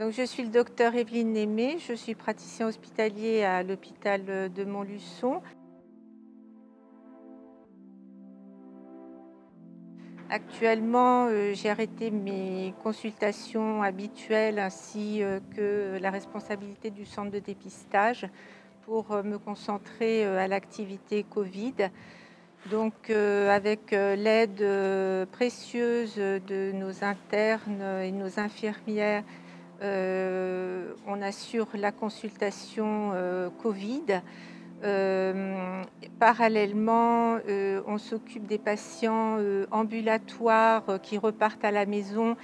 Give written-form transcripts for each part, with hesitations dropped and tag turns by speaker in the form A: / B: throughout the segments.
A: Donc, je suis le docteur Evelyne Némé, je suis praticien hospitalier à l'hôpital de Montluçon. Actuellement, j'ai arrêté mes consultations habituelles ainsi que la responsabilité du centre de dépistage pour me concentrer à l'activité Covid. Donc, avec l'aide précieuse de nos internes et de nos infirmières, on assure la consultation Covid. Parallèlement, on s'occupe des patients ambulatoires qui repartent à la maison,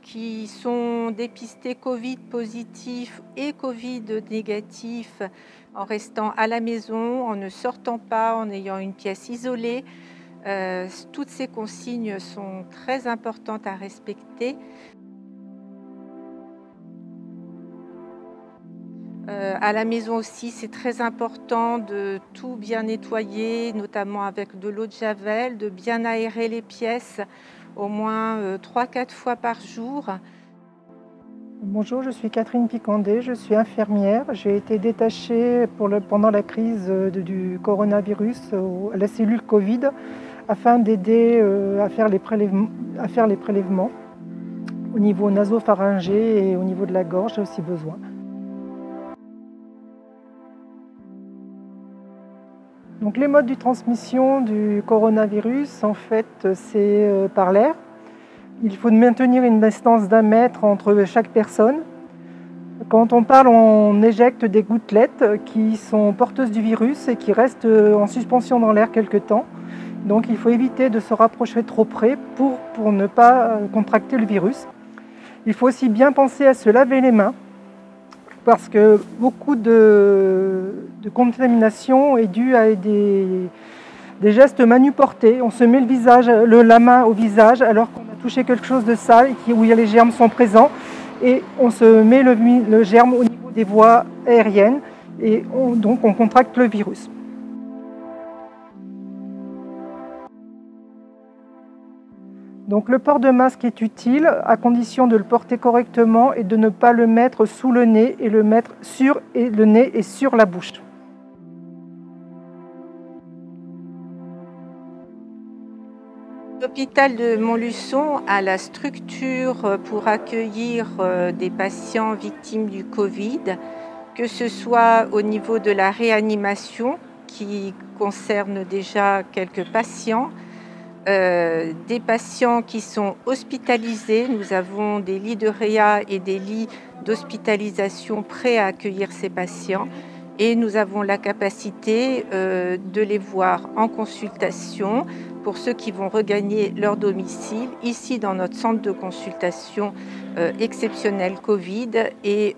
A: qui sont dépistés Covid positifs et Covid négatifs en restant à la maison, en ne sortant pas, en ayant une pièce isolée. Toutes ces consignes sont très importantes à respecter. À la maison aussi, c'est très important de tout bien nettoyer, notamment avec de l'eau de javel, de bien aérer les pièces au moins 3-4 fois par jour.
B: Bonjour, je suis Catherine Picandé, je suis infirmière. J'ai été détachée pendant la crise du coronavirus à la cellule Covid afin d'aider à faire les prélèvements au niveau nasopharyngé et au niveau de la gorge, j'ai aussi besoin. Donc, les modes de transmission du coronavirus, en fait, c'est par l'air. Il faut maintenir une distance d'1 mètre entre chaque personne. Quand on parle, on éjecte des gouttelettes qui sont porteuses du virus et qui restent en suspension dans l'air quelque temps. Donc il faut éviter de se rapprocher trop près pour ne pas contracter le virus. Il faut aussi bien penser à se laver les mains parce que beaucoup de contamination est due à des gestes manuportés. On se met la main au visage alors qu'on a touché quelque chose de sale où les germes sont présents et on se met le germe au niveau des voies aériennes et donc on contracte le virus. Donc le port de masque est utile à condition de le porter correctement et de ne pas le mettre sous le nez et le mettre sur le nez et sur la bouche.
A: L'hôpital de Montluçon a la structure pour accueillir des patients victimes du Covid, que ce soit au niveau de la réanimation, qui concerne déjà quelques patients, des patients qui sont hospitalisés. Nous avons des lits de réa et des lits d'hospitalisation prêts à accueillir ces patients. Et nous avons la capacité de les voir en consultation pour ceux qui vont regagner leur domicile, ici dans notre centre de consultation exceptionnel Covid et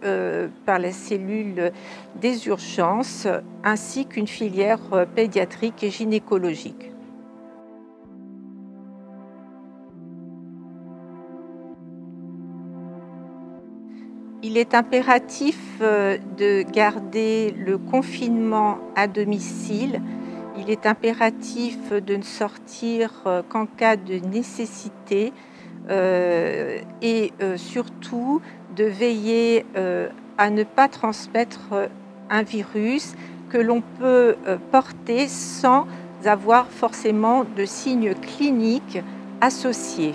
A: par la cellule des urgences, ainsi qu'une filière pédiatrique et gynécologique. Il est impératif de garder le confinement à domicile. Il est impératif de ne sortir qu'en cas de nécessité et surtout de veiller à ne pas transmettre un virus que l'on peut porter sans avoir forcément de signes cliniques associés.